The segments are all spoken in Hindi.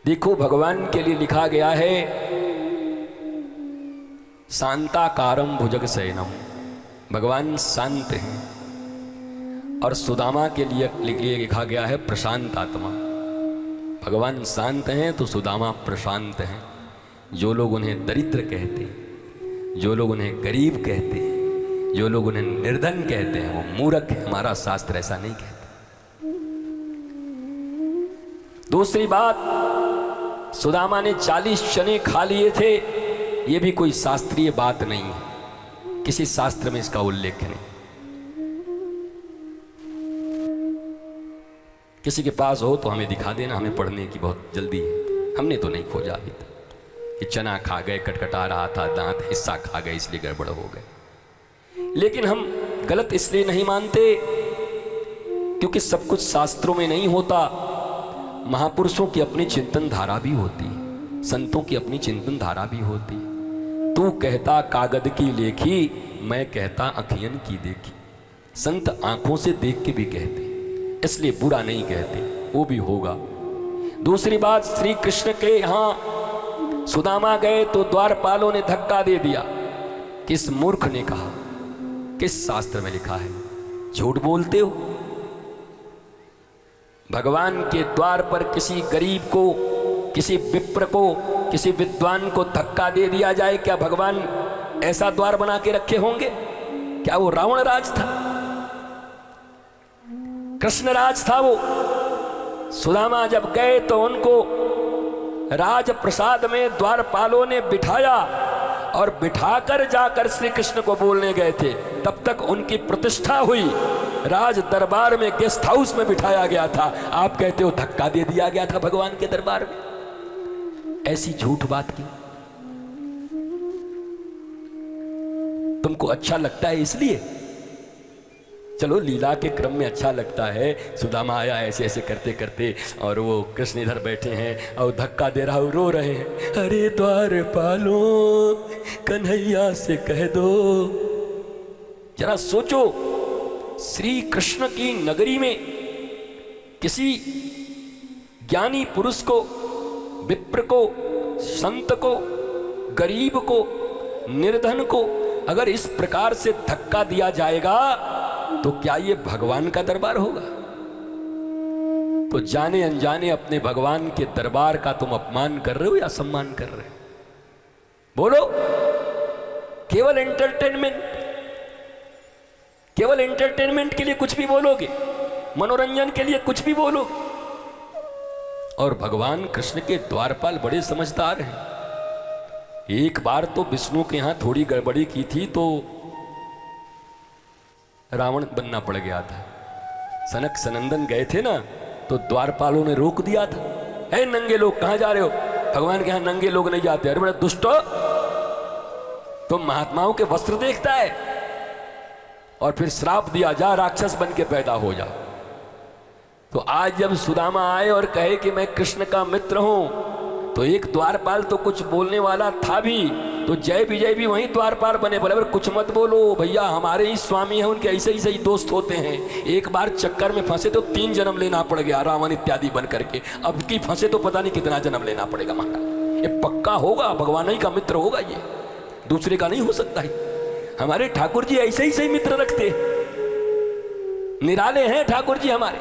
देखो भगवान के लिए लिखा गया है शांताकारम भुजगशयनम, भगवान शांत हैं। और सुदामा के लिए लिखा गया है प्रशांत आत्मा। भगवान शांत हैं तो सुदामा प्रशांत हैं। जो लोग उन्हें दरिद्र कहते हैं, जो लोग उन्हें गरीब कहते हैं, जो लोग उन्हें निर्धन कहते हैं, वो मूर्ख है। हमारा शास्त्र ऐसा नहीं कहता। दूसरी बात, सुदामा ने 40 चने खा लिए थे, ये भी कोई शास्त्रीय बात नहीं है, किसी शास्त्र में इसका उल्लेख नहीं। किसी के पास हो तो हमें दिखा देना, हमें पढ़ने की बहुत जल्दी है। हमने तो नहीं खोजा अभी तक कि चना खा गए, कटकटा रहा था, दांत हिस्सा खा गए इसलिए गड़बड़ हो गए। लेकिन हम गलत इसलिए नहीं मानते क्योंकि सब कुछ शास्त्रों में नहीं होता। महापुरुषों की अपनी चिंतन धारा भी होती है, संतों की अपनी चिंतन धारा भी होती है। तू कहता कागद की लेखी, मैं कहता अखियन की देखी। संत आंखों से देख के भी कहते, इसलिए बुरा नहीं कहते, वो भी होगा। दूसरी बात, श्री कृष्ण के यहां सुदामा गए तो द्वारपालों ने धक्का दे दिया। किस मूर्ख ने कहा? किस शास्त्र में लिखा है? झूठ बोलते हो। भगवान के द्वार पर किसी गरीब को, किसी विप्र को, किसी विद्वान को धक्का दे दिया जाए, क्या भगवान ऐसा द्वार बना के रखे होंगे? क्या वो रावण राज था? कृष्ण राज था वो। सुदामा जब गए तो उनको राज प्रसाद में द्वारपालों ने बिठाया और बिठाकर जाकर श्री कृष्ण को बोलने गए थे। तब तक उनकी प्रतिष्ठा हुई, राज दरबार में, गेस्ट हाउस में बिठाया गया था। आप कहते हो धक्का दे दिया गया था भगवान के दरबार में। ऐसी झूठ बात की। तुमको अच्छा लगता है इसलिए? चलो लीला के क्रम में अच्छा लगता है। सुदामा आया ऐसे ऐसे करते करते और वो कृष्ण इधर बैठे हैं और धक्का दे रहा, रो रहे हैं, अरे द्वारपालो कन्हैया से कह दो। जरा सोचो, श्री कृष्ण की नगरी में किसी ज्ञानी पुरुष को, विप्र को, संत को, गरीब को, निर्धन को अगर इस प्रकार से धक्का दिया जाएगा तो क्या ये भगवान का दरबार होगा? तो जाने अनजाने अपने भगवान के दरबार का तुम अपमान कर रहे हो या सम्मान कर रहे हो? बोलो। केवल एंटरटेनमेंट के लिए कुछ भी बोलोगे, मनोरंजन के लिए कुछ भी बोलोगे। और भगवान कृष्ण के द्वारपाल बड़े समझदार हैं। एक बार तो विष्णु के यहां थोड़ी गड़बड़ी की थी तो रावण बनना पड़ गया था। सनक सनंदन गए थे ना, तो द्वारपालों ने रोक दिया था। ए नंगे लोग कहां जा रहे हो? भगवान के यहां नंगे लोग नहीं जाते। अरे बड़ा दुष्टो, तुम महात्माओं के वस्त्र देखता है। और फिर श्राप दिया, जा राक्षस बन के पैदा हो जा। तो आज जब सुदामा आए और कहे कि मैं कृष्ण का मित्र हूं, तो एक द्वारपाल तो कुछ बोलने वाला था भी, तो जय विजय भी वहीं द्वारपाल बने। बोले कुछ मत बोलो भैया, हमारे ही स्वामी हैं, उनके ऐसे ही सही दोस्त होते हैं। एक बार चक्कर में फंसे तो 3 जन्म लेना पड़ गया, रावण इत्यादि बन करके। अब की फंसे तो पता नहीं कितना जन्म लेना पड़ेगा महाराज। ये पक्का होगा, भगवान ही का मित्र होगा, ये दूसरे का नहीं हो सकता है। हमारे ठाकुर जी ऐसे ही सही मित्र रखते, निराले हैं ठाकुर जी हमारे।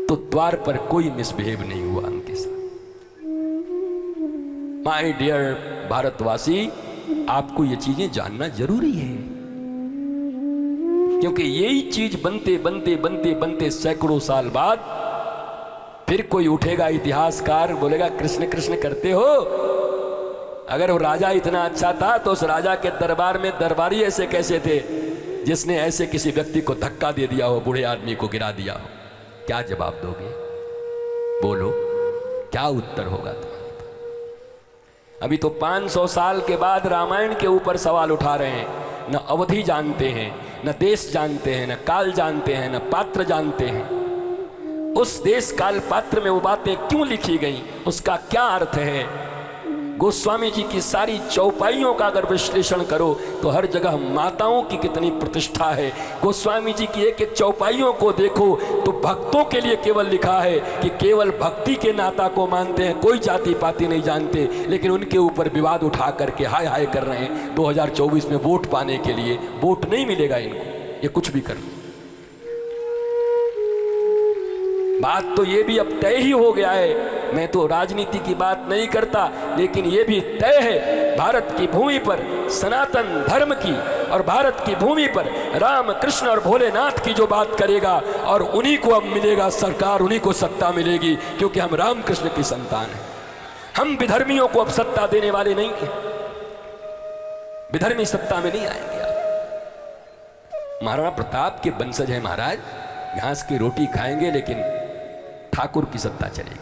तो द्वार पर कोई मिसबिहेव नहीं हुआ उनके साथ। माय डियर भारतवासी, आपको ये चीजें जानना जरूरी है, क्योंकि यही चीज बनते बनते बनते बनते सैकड़ों साल बाद फिर कोई उठेगा इतिहासकार, बोलेगा कृष्ण कृष्ण करते हो। अगर वो राजा इतना अच्छा था तो उस राजा के दरबार में दरबारी ऐसे कैसे थे जिसने ऐसे किसी व्यक्ति को धक्का दे दिया हो, बूढ़े आदमी को गिरा दिया हो? क्या जवाब दोगे? बोलो, क्या उत्तर होगा तुम्हारे? अभी तो 500 साल के बाद रामायण के ऊपर सवाल उठा रहे हैं। न अवधि जानते हैं, न देश जानते हैं, न काल जानते हैं, न पात्र जानते हैं। उस देश काल पात्र में वो बातें क्यों लिखी गई, उसका क्या अर्थ है, गोस्वामी जी की सारी चौपाइयों का अगर विश्लेषण करो तो हर जगह माताओं की कितनी प्रतिष्ठा है। गोस्वामी जी की एक एक चौपाइयों को देखो तो भक्तों के लिए केवल लिखा है कि केवल भक्ति के नाता को मानते हैं, कोई जाति पाति नहीं जानते, लेकिन उनके ऊपर विवाद उठा करके हाय हाय कर रहे हैं 2024 में वोट पाने के लिए। वोट नहीं मिलेगा इनको, ये कुछ भी कर। बात तो ये भी अब तय ही हो गया है, मैं तो राजनीति की बात नहीं करता, लेकिन ये भी तय है भारत की भूमि पर सनातन धर्म की और भारत की भूमि पर राम कृष्ण और भोलेनाथ की जो बात करेगा और उन्हीं को अब मिलेगा सरकार, उन्हीं को सत्ता मिलेगी, क्योंकि हम राम कृष्ण की संतान हैं। हम विधर्मियों को अब सत्ता देने वाले नहीं हैं, विधर्मी सत्ता में नहीं आएंगे। महाराणा प्रताप के वंशज हैं महाराज, घास की रोटी खाएंगे लेकिन ठाकुर की सत्ता चलेगी,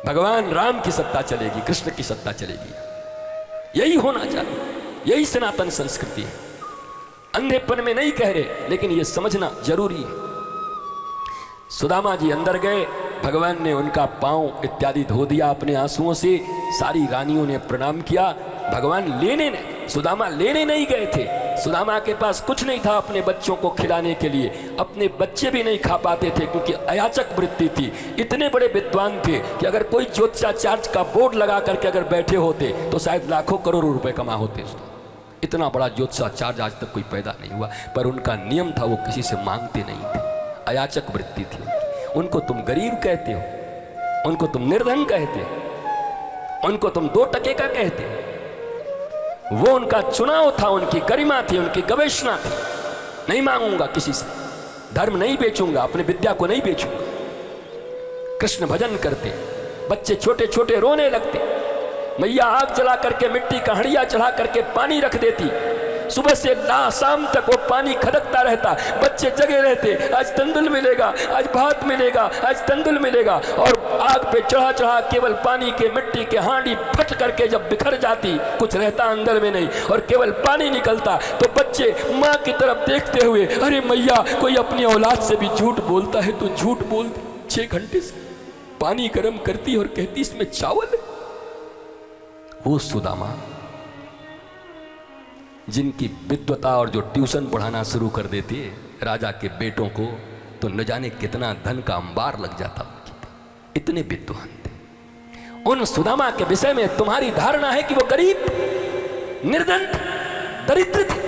भगवान राम की सत्ता चलेगी, कृष्ण की सत्ता चलेगी। यही होना चाहिए, यही सनातन संस्कृति है। अंधेपन में नहीं कह रहे, लेकिन यह समझना जरूरी है। सुदामा जी अंदर गए, भगवान ने उनका पांव इत्यादि धो दिया अपने आंसुओं से, सारी रानियों ने प्रणाम किया। भगवान सुदामा लेने नहीं गए थे, सुदामा के पास कुछ नहीं था अपने बच्चों को खिलाने के लिए, अपने बच्चे भी नहीं खा पाते थे क्योंकि अयाचक वृत्ति थी। इतने बड़े विद्वान थे कि अगर कोई ज्योतिषाचार्य का बोर्ड लगा करके अगर बैठे होते तो शायद लाखों करोड़ों रुपए कमा होते। इतना बड़ा ज्योतिषाचार्य आज तक कोई पैदा नहीं हुआ, पर उनका नियम था वो किसी से मांगते नहीं थे, अयाचक वृत्ति थी उनकी। उनको तुम गरीब कहते हो, उनको तुम निर्धन कहते हो, उनको तुम 2 टके का कहते हो। वो उनका चुनाव था, उनकी गरिमा थी, उनकी गवेषणा थी। नहीं मांगूंगा किसी से, धर्म नहीं बेचूंगा, अपनी विद्या को नहीं बेचूंगा। कृष्ण भजन करते, बच्चे छोटे छोटे रोने लगते, मैया आग जला करके मिट्टी का हड़िया चढ़ा करके पानी रख देती, सुबह से शाम तक वो पानी खदकता रहता, बच्चे जगे रहते, आज तंदुल मिलेगा, आज भात मिलेगा, आज तंदुल मिलेगा। और आग पे चढ़ा चढ़ा केवल पानी के मिट्टी के हांडी फट करके जब बिखर जाती, कुछ रहता अंदर में नहीं और केवल पानी निकलता, तो बच्चे माँ की तरफ देखते हुए, अरे मैया कोई अपनी औलाद से भी झूठ बोलता है तो झूठ बोल दे। 6 घंटे से पानी गर्म करती और कहती इसमें चावल है। वो सुदामा जिनकी विद्वता और जो ट्यूशन पढ़ाना शुरू कर देती है राजा के बेटों को, तो न जाने कितना धन का अंबार लग जाता, इतने विद्वान थे। उन सुदामा के विषय में तुम्हारी धारणा है कि वो गरीब, निर्धन, दरिद्र थे,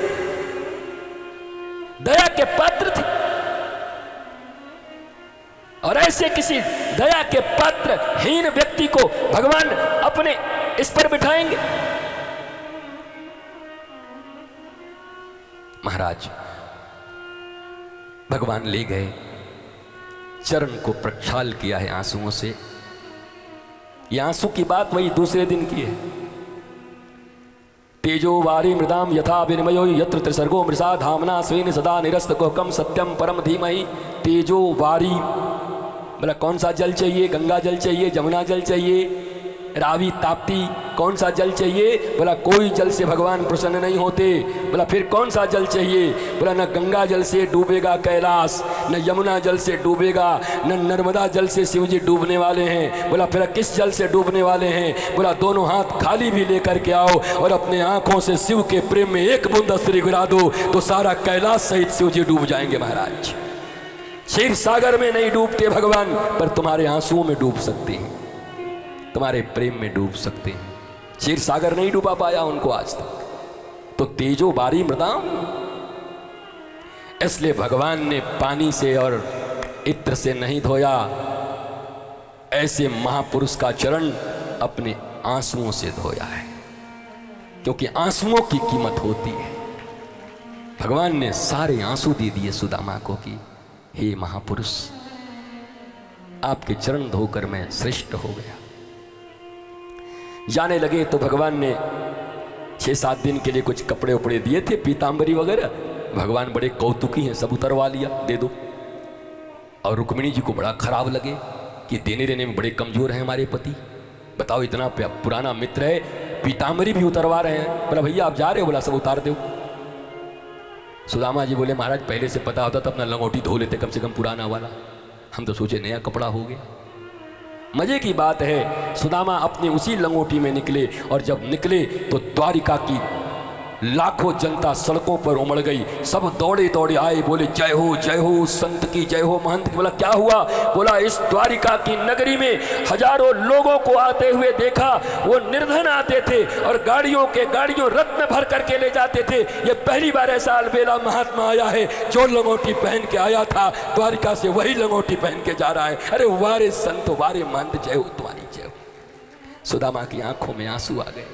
दया के पात्र थे, और ऐसे किसी दया के पात्र हीन व्यक्ति को भगवान अपने इस पर बिठाएंगे। महाराज भगवान ले गए, चरण को प्रक्षाल किया है आंसुओं से। ये आंसू की बात वही दूसरे दिन की है। तेजो वारी मृदाम यथा विनिमयो यत्र त्रिसर्गो मृषा धामना स्वेन सदा निरस्त कोहकम सत्यम परम धीमहि। तेजो वारी बोला कौन सा जल चाहिए? गंगा जल चाहिए, जमुना जल चाहिए, रावी ताप्ती, कौन सा जल चाहिए? बोला कोई जल से भगवान प्रसन्न नहीं होते। बोला फिर कौन सा जल चाहिए? बोला न गंगा जल से डूबेगा कैलाश, न यमुना जल से डूबेगा, न नर्मदा जल से शिव जी डूबने वाले हैं। बोला फिर किस जल से डूबने वाले हैं? बोला दोनों हाथ खाली भी लेकर के आओ और अपने आंखों से शिव के प्रेम में एक बूंद अश्रु गिरा दो तो सारा कैलाश सहित शिव जी डूब जाएंगे। महाराज क्षीर सागर में नहीं डूबते भगवान, पर तुम्हारे आंसुओं में डूब सकते हैं, तुम्हारे प्रेम में डूब सकते हैं। क्षीर सागर नहीं डूबा पाया उनको आज तक। तो तेजो बारी मृदाम, इसलिए भगवान ने पानी से और इत्र से नहीं धोया, ऐसे महापुरुष का चरण अपने आंसुओं से धोया है, क्योंकि आंसुओं की कीमत होती है। भगवान ने सारे आंसू दे दिए सुदामा को कि हे महापुरुष, आपके चरण धोकर मैं श्रेष्ठ हो गया। जाने लगे तो भगवान ने 6-7 दिन के लिए कुछ कपड़े उपड़े दिए थे, पीतांबरी वगैरह। भगवान बड़े कौतुकी हैं, सब उतरवा लिया, दे दो। और रुक्मिणी जी को बड़ा खराब लगे कि देने देने में बड़े कमजोर हैं हमारे पति। बताओ इतना पुराना मित्र है, पीतांबरी भी उतरवा रहे हैं। बोला भैया आप जा रहे हो? बोला सब उतार दो। सुदामा जी बोले महाराज पहले से पता होता तो अपना लंगोटी धो लेते, कम से कम पुराना वाला, हम तो सोचे नया कपड़ा हो गया। मजे की बात है, सुदामा अपनी उसी लंगोटी में निकले और जब निकले तो द्वारिका की लाखों जनता सड़कों पर उमड़ गई। सब दौड़े दौड़े आए, बोले जय हो संत की जय हो, महंत की। बोला क्या हुआ? बोला इस द्वारिका की नगरी में हजारों लोगों को आते हुए देखा। वो निर्धन आते थे और गाड़ियों रथ में भर करके ले जाते थे। ये पहली बार ऐसा अलबेला महात्मा आया है जो लंगोटी पहन के आया था द्वारिका से, वही लंगोटी पहन के जा रहा है। अरे वारे संत वारे महंत जय हो, तुम्हारी जय हो। सुदामा की आंखों में आंसू आ गए।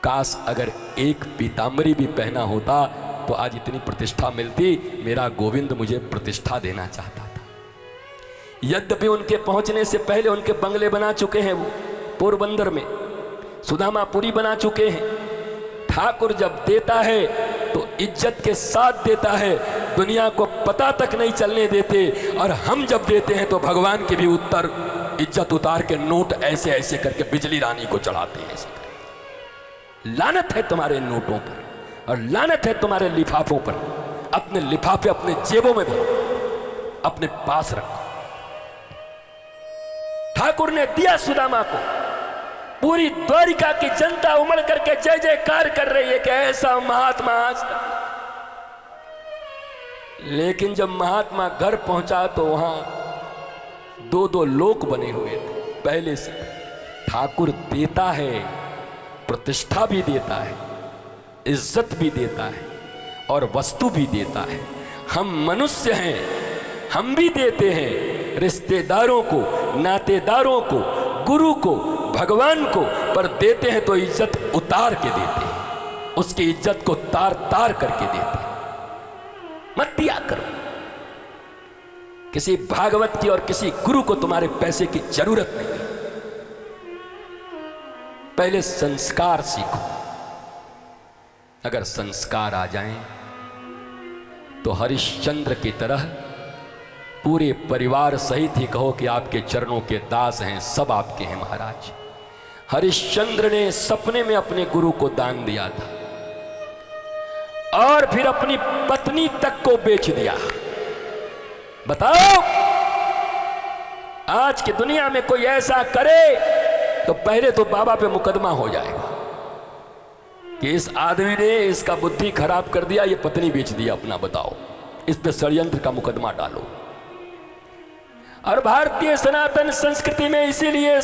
काश अगर एक पीताम्बरी भी पहना होता तो आज इतनी प्रतिष्ठा मिलती। मेरा गोविंद मुझे प्रतिष्ठा देना चाहता था। यद्यपि उनके पहुंचने से पहले उनके बंगले बना चुके हैं वो पोरबंदर में, सुदामा पुरी बना चुके हैं। ठाकुर जब देता है तो इज्जत के साथ देता है, दुनिया को पता तक नहीं चलने देते। और हम जब देते हैं तो भगवान की भी इज्जत उतार के नोट ऐसे ऐसे करके बिजली रानी को चढ़ाते हैं। लानत है तुम्हारे नोटों पर और लानत है तुम्हारे लिफाफों पर। अपने लिफाफे अपने जेबों में भरो, अपने पास रखो। ठाकुर ने दिया सुदामा को, पूरी द्वारिका की जनता उमड़ करके जय जयकार कर रही है कि ऐसा महात्मा आज तक। लेकिन जब महात्मा घर पहुंचा तो वहां दो दो लोक बने हुए थे पहले से। ठाकुर देता है, प्रतिष्ठा भी देता है, इज्जत भी देता है और वस्तु भी देता है। हम मनुष्य हैं, हम भी देते हैं रिश्तेदारों को, नातेदारों को, गुरु को, भगवान को, पर देते हैं तो इज्जत उतार के देते हैं, उसकी इज्जत को तार तार करके देते हैं। मत दिया करो किसी भागवत की और किसी गुरु को तुम्हारे पैसे की जरूरत नहीं। पहले संस्कार सीखो। अगर संस्कार आ जाएं तो हरिश्चंद्र की तरह पूरे परिवार सहित ही कहो कि आपके चरणों के दास हैं, सब आपके हैं महाराज। हरिश्चंद्र ने सपने में अपने गुरु को दान दिया था और फिर अपनी पत्नी तक को बेच दिया। बताओ आज की दुनिया में कोई ऐसा करे तो पहले तो बाबा पे मुकदमा हो जाएगा कि इस आदमी ने इसका बुद्धि खराब कर दिया, ये पत्नी बेच दिया अपना। बताओ, इस पे षड्यंत्र का मुकदमा डालो। और भारतीय सनातन संस्कृति में इसीलिए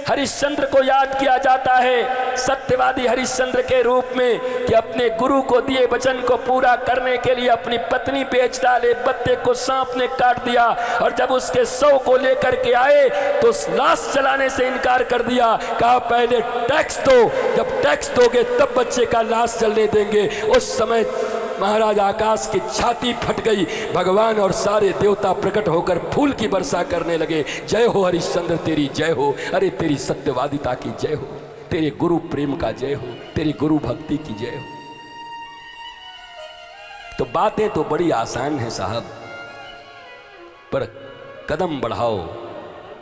हरिश्चंद्र को याद किया जाता है सत्यवादी हरिश्चंद्र के रूप में कि अपने गुरु को दिए वचन को पूरा करने के लिए अपनी पत्नी बेच डाले। बत्ते को सांप ने काट दिया और जब उसके शव को लेकर के आए तो लाश चलाने से इनकार कर दिया। कहा पहले टैक्स दो, जब टैक्स दोगे तब बच्चे का लाश चलने देंगे। उस समय महाराज आकाश की छाती फट गई, भगवान और सारे देवता प्रकट होकर फूल की वर्षा करने लगे। जय हो हरिश्चंद्र तेरी जय हो, अरे तेरी सत्यवादिता की जय हो, तेरे गुरु प्रेम का जय हो, तेरी गुरु भक्ति की जय हो। तो बातें तो बड़ी आसान है साहब, पर कदम बढ़ाओ,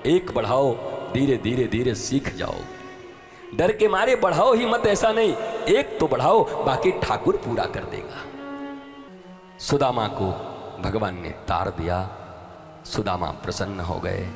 एक बढ़ाओ, धीरे धीरे धीरे सीख जाओ। डर के मारे बढ़ाओ ही मत, ऐसा नहीं, एक तो बढ़ाओ, बाकी ठाकुर पूरा कर देगा। सुदामा को भगवान ने तार दिया, सुदामा प्रसन्न हो गए।